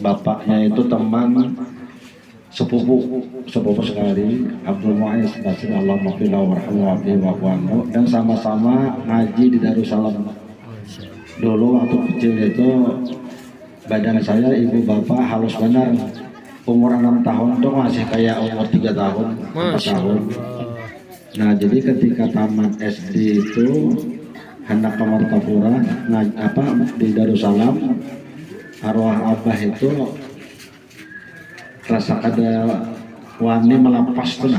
bapaknya itu teman sepupu sekali, Abdul Mu'izz Basri, Allahumma qina warhamhu wa'fu, dan sama-sama ngaji di Darussalam. Dulu waktu kecil itu badan saya, ibu bapak halus benar. Umur 6 tahun tuh masih kayak umur 3 tahun, 4 tahun. Nah, jadi ketika tamat SD itu hendak ke Martapura, di Darussalam, arwah abah itu rasa ada wani melapas tuh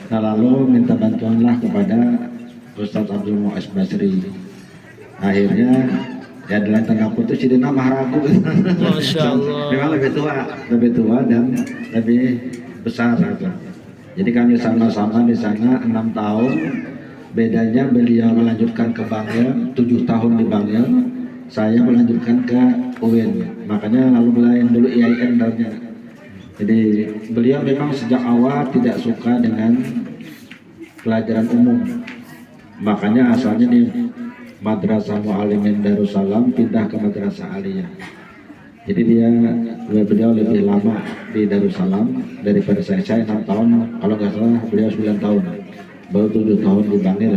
nah lalu minta bantuanlah kepada Ustadz Abdul Mu'izz Basri. Akhirnya ya dalam tengah putus jadi nama ragu. Masya Allah. Memang lebih tua dan lebih besar gitu. Jadi kami sama-sama di sana 6 tahun. Bedanya beliau melanjutkan ke Bangil 7 tahun di Bangil, saya melanjutkan ke UIN, makanya lalu belain dulu IAIN dalnya. Jadi beliau memang sejak awal tidak suka dengan pelajaran umum, makanya asalnya di Madrasah Mu'allimin Darussalam pindah ke Madrasah Aliyah. Jadi beliau lebih lama di Darussalam daripada saya 6 tahun, kalau nggak salah beliau 9 tahun, baru 7 tahun di Bangil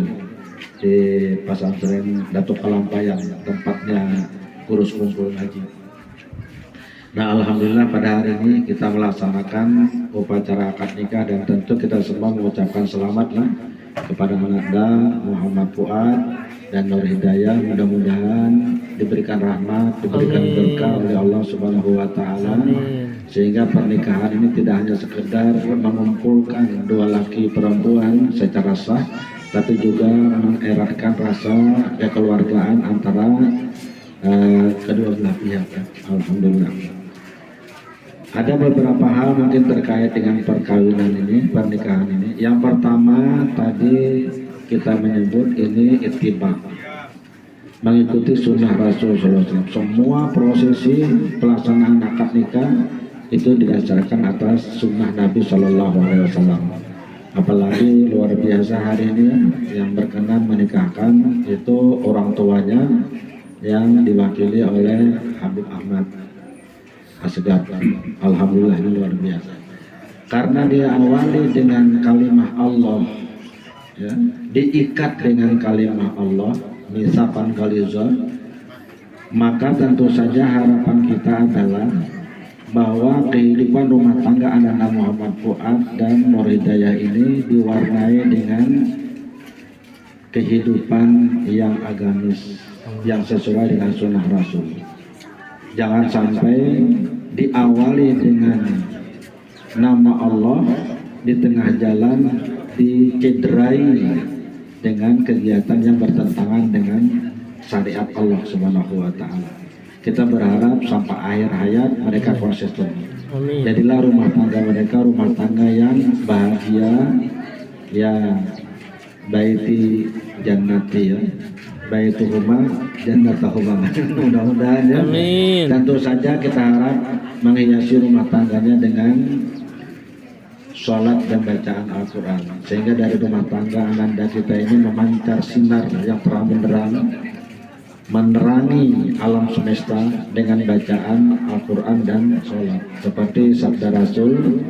di pesantren Datuk Kalampayan, tempatnya kurus kumpul haji. Nah, alhamdulillah pada hari ini kita melaksanakan upacara akad nikah dan tentu kita semua mengucapkan selamatlah kepada Ananda Muhammad Fuad dan Nur Hidayah. Mudah-mudahan diberikan rahmat, diberikan berkah oleh Allah Subhanahu wa taala, sehingga pernikahan ini tidak hanya sekedar mengumpulkan dua laki perempuan secara sah, tapi juga mengeratkan rasa kekeluargaan antara kedua belah pihak. Alhamdulillah. Ada beberapa hal mungkin terkait dengan perkawinan ini, pernikahan ini. Yang pertama tadi kita menyebut ini ittiba, mengikuti sunnah Rasul SAW. Semua prosesi pelaksanaan akad nikah itu didasarkan atas sunnah Nabi SAW. Apalagi luar biasa hari ini yang berkenan menikahkan itu orang tuanya yang diwakili oleh Habib Ahmad Asgaf. Alhamdulillah, ini luar biasa. Karena dia awali dengan kalimah Allah, ya, diikat dengan kalimah Allah, misapan galizah, maka tentu saja harapan kita adalah bahwa kehidupan rumah tangga anak Muhammad Fuad dan Nur Hidayah ini diwarnai dengan kehidupan yang agamis, yang sesuai dengan sunnah Rasul. Jangan sampai diawali dengan nama Allah, di tengah jalan dicederai dengan kegiatan yang bertentangan dengan syariat Allah Subhanahu wa taala. Kita berharap sampai akhir hayat mereka konsisten. Jadilah rumah tangga mereka rumah tangga yang bahagia, ya baiti jannati, ya baituhuma jannatuhuma. Mudah-mudahan ya. Amin. Tentu saja kita harap menghiasi rumah tangganya dengan sholat dan bacaan Al-Quran, sehingga dari rumah tangga ananda kita ini memancar sinar yang terang benderang, menerangi alam semesta dengan bacaan Al-Quran dan sholat. Seperti sabda Rasul,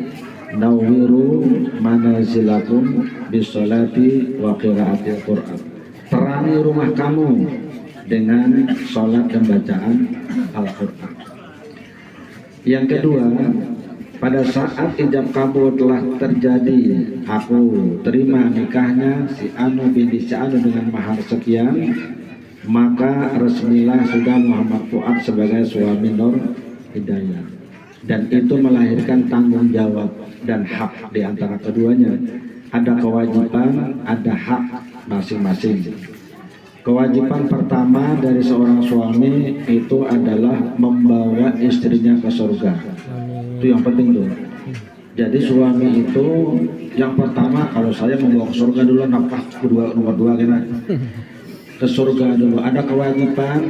nawwiru manazilakum bisolati wa qiraatil Quran. Terangi rumah kamu dengan sholat dan bacaan Al-Quran. Yang kedua, pada saat ijab kabul telah terjadi, aku terima nikahnya si Anu binti si Anu dengan mahar sekian, maka resmilah sudah Muhammad Fuad sebagai suami Nur Hidayah, dan itu melahirkan tanggung jawab dan hak di antara keduanya. Ada kewajiban, ada hak masing-masing. Kewajiban pertama dari seorang suami itu adalah membawa istrinya ke surga. Itu yang penting tuh. Jadi suami itu yang pertama, kalau saya membawa ke surga dulu, nafkah nomor dua kita ke surga dulu. Ada kewajiban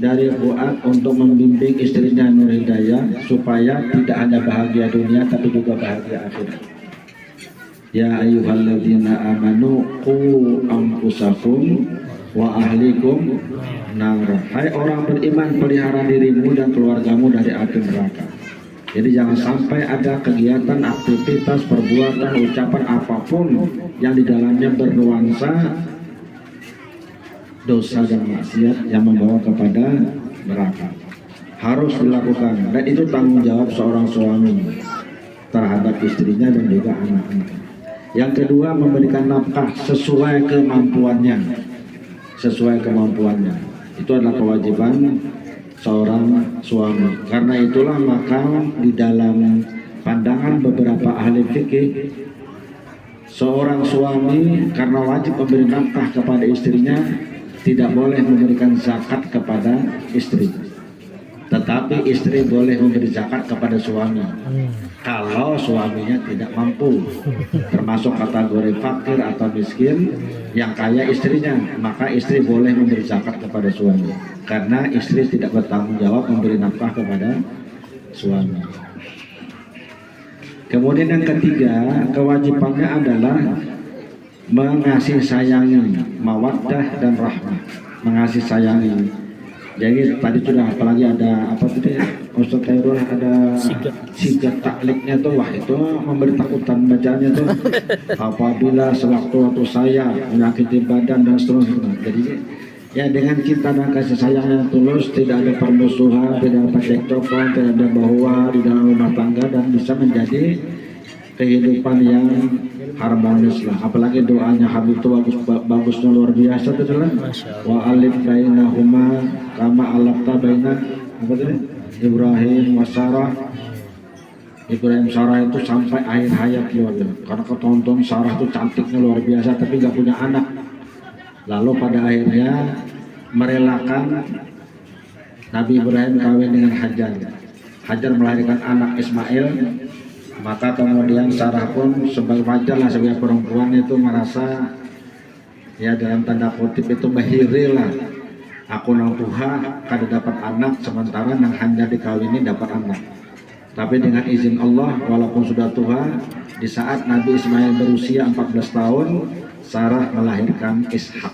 dari Fuad untuk membimbing istrinya Nur Hidayah supaya tidak hanya bahagia dunia tapi juga bahagia akhirat. Ya ayyuhalladzina amanu qu anfusakum wa ahlikum nar. Hai orang beriman, pelihara dirimu dan keluargamu dari api neraka. Jadi jangan sampai ada kegiatan, aktivitas, perbuatan, ucapan apapun yang di dalamnya bernuansa dosa dan maksiat yang membawa kepada neraka. Harus dilakukan, dan itu tanggung jawab seorang suami terhadap istrinya dan juga anak-anak. Yang kedua, memberikan nafkah sesuai kemampuannya. Sesuai kemampuannya. Itu adalah kewajiban seorang suami. Karena itulah maka di dalam pandangan beberapa ahli fikih, seorang suami karena wajib memberi nafkah kepada istrinya tidak boleh memberikan zakat kepada istri. Tetapi istri boleh memberi zakat kepada suami kalau suaminya tidak mampu, termasuk kategori fakir atau miskin. Yang kaya istrinya, maka istri boleh memberi zakat kepada suami karena istri tidak bertanggung jawab memberi nafkah kepada suami. Kemudian yang ketiga, kewajibannya adalah mengasihi sayangi, mawaddah dan rahmah, mengasihi sayangi. Jadi tadi sudah, apalagi ada apa tadi Ustaz Khairul, ada sigat takliknya tuh, wah itu memberi takutan bacanya tuh. Apabila sewaktu-waktu saya menyakiti badan dan seterusnya. Jadi ya dengan cinta dan kasih sayang yang tulus, tidak ada permusuhan, tidak ada cekcokan, tidak ada bahwa di dalam rumah tangga, dan bisa menjadi kehidupan yang harmonis lah. Apalagi doanya Habib itu bagusnya luar biasa itu adalah wa alif bainahuma kama alafta baina apa tadi Ibrahim wa Sarah. Ibrahim Sarah itu sampai akhir hayat keluarga, karena ketonton Sarah itu cantiknya luar biasa tapi nggak punya anak. Lalu pada akhirnya merelakan Nabi Ibrahim kawin dengan Hajar. Hajar melahirkan anak Ismail. Maka kemudian Sarah pun sebagai wajar lah, sebagai perempuan itu merasa ya dalam tanda kutip itu bahiri lah. Aku nang tuha kada dapat anak, sementara nang hanya dikawini dapat anak. Tapi dengan izin Allah, walaupun sudah tua, di saat Nabi Ismail berusia 14 tahun, Sarah melahirkan Ishak.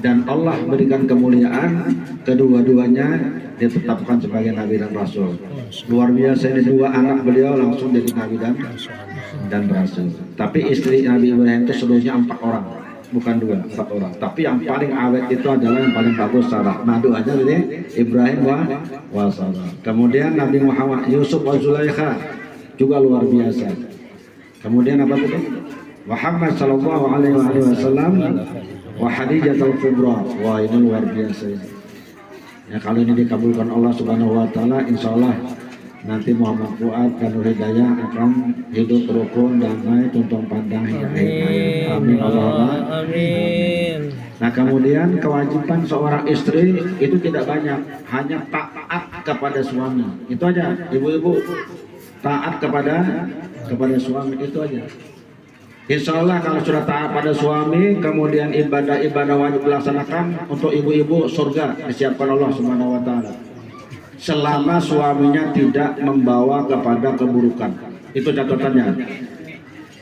Dan Allah berikan kemuliaan, kedua-duanya ditetapkan sebagai Nabi dan Rasul. Luar biasa, ini dua anak beliau langsung jadi Nabi dan Rasul. Tapi istri Nabi Ibrahim itu seluruhnya 4 orang, bukan 2, 4 orang. Tapi yang paling awet itu adalah yang paling bagus Sarah. Nah doanya dari Ibrahim wa Sarah. Kemudian Nabi Muhammad, Yusuf wa Zulaikha juga luar biasa. Kemudian apa itu? Muhammad sallallahu alaihi wasallam wa Khadijah al-Kubra. Wah ini luar biasa ini. Ya kalau ini dikabulkan Allah Subhanahu wa taala, insyaallah nanti Muhammad Fuad dan Nur Hidayah akan hidup rukun, damai, tuntun pandang hingga akhir hayat. Amin Allahumma amin. Nah kemudian kewajiban seorang istri itu tidak banyak, hanya taat kepada suami. Itu aja, ibu-ibu, taat kepada suami, itu aja. Insya Allah kalau sudah taat pada suami, kemudian ibadah-ibadah wajib dilaksanakan, untuk ibu-ibu surga disiapkan Allah Subhanahu wa taala. Selama suaminya tidak membawa kepada keburukan. Itu catatannya.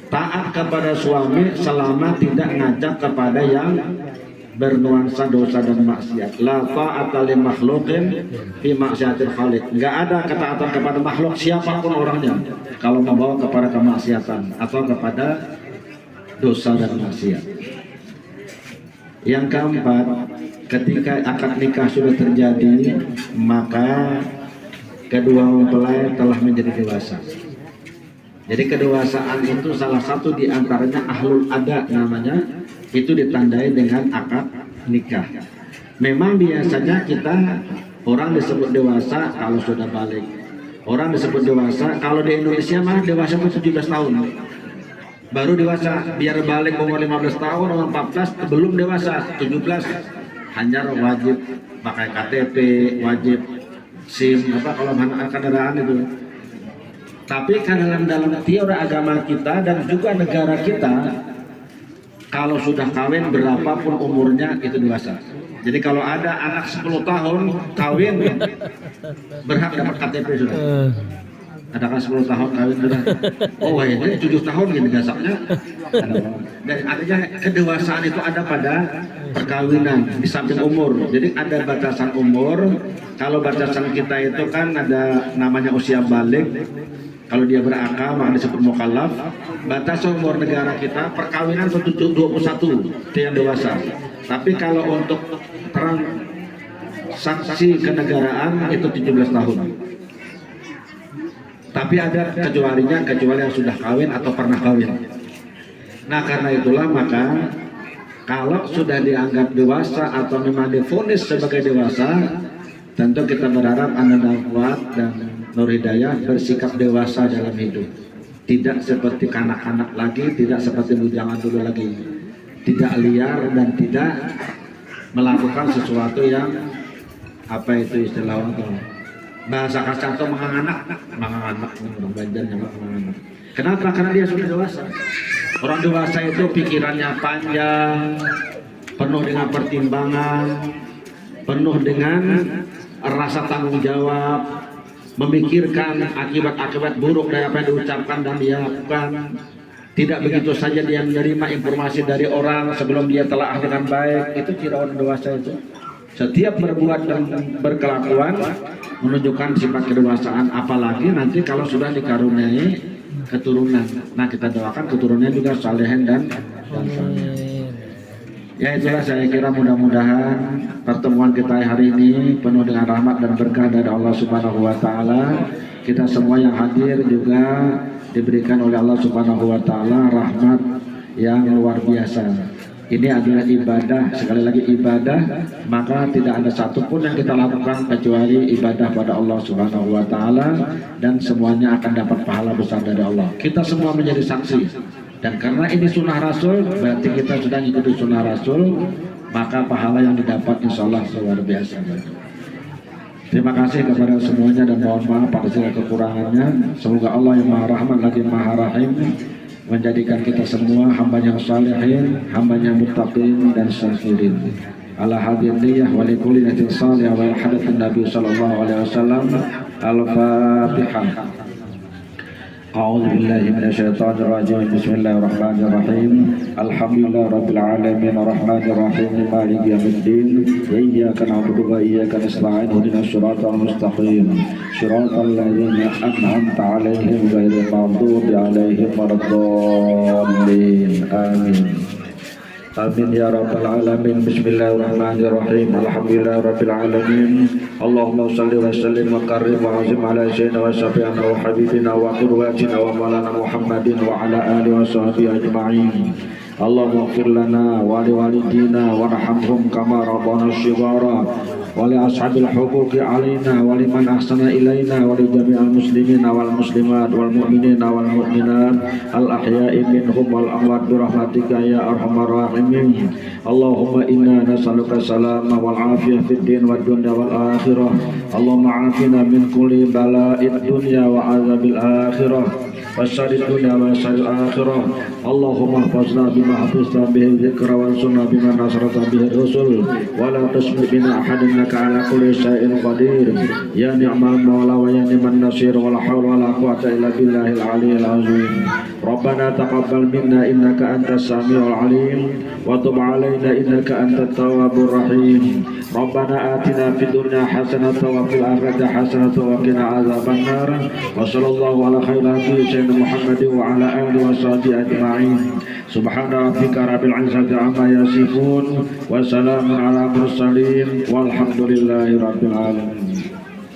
Taat kepada suami selama tidak ngajak kepada yang bernuansa dosa dan maksiat. La ta'ata li makhluqin fi maksiatil khaliq. Enggak ada ketaatan kepada makhluk siapapun orangnya kalau membawa kepada kemaksiatan atau kepada dosa dan maksiat. Yang keempat, ketika akad nikah sudah terjadi, maka kedua mempelai telah menjadi dewasa. Jadi kedewasaan itu salah satu diantaranya ahlul ada namanya, itu ditandai dengan akad nikah. Memang biasanya kita orang disebut dewasa kalau sudah balik. Orang disebut dewasa kalau di Indonesia mah dewasa itu 17 tahun. Baru dewasa, biar balik umur 15 tahun, umur 14 belum dewasa, 17 hanya wajib pakai KTP, wajib SIM apa kalau kendaraan itu. Tapi kan dalam teori agama kita dan juga negara kita, kalau sudah kawin berapapun umurnya itu dewasa. Jadi kalau ada anak 10 tahun kawin berhak dapat KTP sudah. Ada kan 10 tahun kawin sudah. Oh ini 7 tahun gini dasarnya. Dan adanya kedewasaan itu ada pada perkawinan di samping umur. Jadi ada batasan umur. Kalau batasan kita itu kan ada namanya usia balik. Kalau dia berakal maka disebut mukallaf. Batas umur negara kita perkawinan 21 itu yang dewasa. Tapi kalau untuk transaksi kenegaraan itu 17 tahun. Tapi ada kecualinya, kecuali yang sudah kawin atau pernah kawin. Nah karena itulah maka kalau sudah dianggap dewasa atau memang divonis sebagai dewasa, tentu kita berharap Anda Kuat dan Nur Hidayah bersikap dewasa dalam hidup. Tidak seperti kanak-kanak lagi, tidak seperti bujangan dulu lagi. Tidak liar dan tidak melakukan sesuatu yang apa itu istilah orang bahasa kasar atau menganak orang Banjar yang menganak. Kenapa? Karena dia sudah dewasa. Orang dewasa itu pikirannya panjang, penuh dengan pertimbangan, penuh dengan rasa tanggung jawab, memikirkan akibat-akibat buruk dari apa yang diucapkan dan dia lakukan. Tidak begitu saja dia menerima informasi dari orang sebelum dia telah dengan baik. Itu ciri orang dewasa itu. Setiap berbuat dan berkelakuan menunjukkan sifat kedewasaan, apalagi nanti kalau sudah dikaruniai keturunan. Nah kita doakan keturunannya juga salihin dan saleh. Ya itulah saya kira mudah-mudahan pertemuan kita hari ini penuh dengan rahmat dan berkah dari Allah Subhanahu wa taala. Kita semua yang hadir juga diberikan oleh Allah Subhanahu wa taala rahmat yang luar biasa. Ini adalah ibadah, sekali lagi ibadah, maka tidak ada satupun yang kita lakukan kecuali ibadah pada Allah Subhanahu wa taala dan semuanya akan dapat pahala besar dari Allah. Kita semua menjadi saksi. Dan karena ini sunnah Rasul, berarti kita sudah mengikuti sunnah Rasul, maka pahala yang didapat insya Allah luar biasa. Terima kasih kepada semuanya dan mohon maaf pada segala kekurangannya. Semoga Allah yang Maha Rahman lagi Maha Rahim menjadikan kita semua hamba yang salihin, hamba yang muttaqin dan syakirin. Ala hadin niyah wa li kulli niyatin salihah wa hadatsun Nabi sallallahu alaihi wasallam. Al-Fatihah. A'udzu billahi minasyaitonir rajim. Bismillahirrahmanirrahim. Alhamdulillah rabbil alamin arrahmanir rahim maliki yaumiddin. Iyyaka na'budu wa iyyaka nasta'in ihdinas siratal mustaqim. Siratal ladzina an'amta 'alaihim ghairil maghdubi 'alaihim waladdallin. Amin. Amin ya rabbal alamin. Bismillahirrahmanirrahim. Alhamdulillah rabbil alamin. Allahumma salli wa sallim wa karrim wa azim ala sayyidina wa syafi'ina wa habibina wa qudwatina wa maulana Muhammadin wa ala alihi wa sahbihi ajma'in. Allahumma ighfir lana wa li walidina warhamhum kama rabbana shighara wa li ashabil huquqi alaina wa liman ahsana ilaina wa li jami'al muslimina wal muslimat wal mu'minina wal mu'minat al ahya'i minhum wal amwat bi rahmatika ya arhamar rahimin. Allahumma inna nas'aluka salama wal afiyah fid din wad dunya wal akhirah. Allahumma afina min kulli bala'id dunya wa azabil akhirah wa syarrid dunya wa syarril akhirah. Allahumma hafizna bima hafizta bihi dzikra wa sunna bima nasrata bihi rusul wa la tusmi bina ahadin innaka ala kulli syai'in qadir. Ya ni'mal mawla wa ya ni'man nasir wa la hawla wa la quwwata illa billahil aliyyil azim. Rabbana taqabbal minna innaka antas samiul alim wa tub alaina innaka antat tawwabur rahim. Rabbana atina fid dunya hasanatan wa fil akhirati hasanatan wa qina adzabannar. Wa sallallahu ala khairi sayyidina Muhammadin wa ala alihi wa sahbihi ajma'in. Subhana rabbika rabbil izzati amma yasifun wa salamun ala mursalin walhamdulillahi rabbil alamin.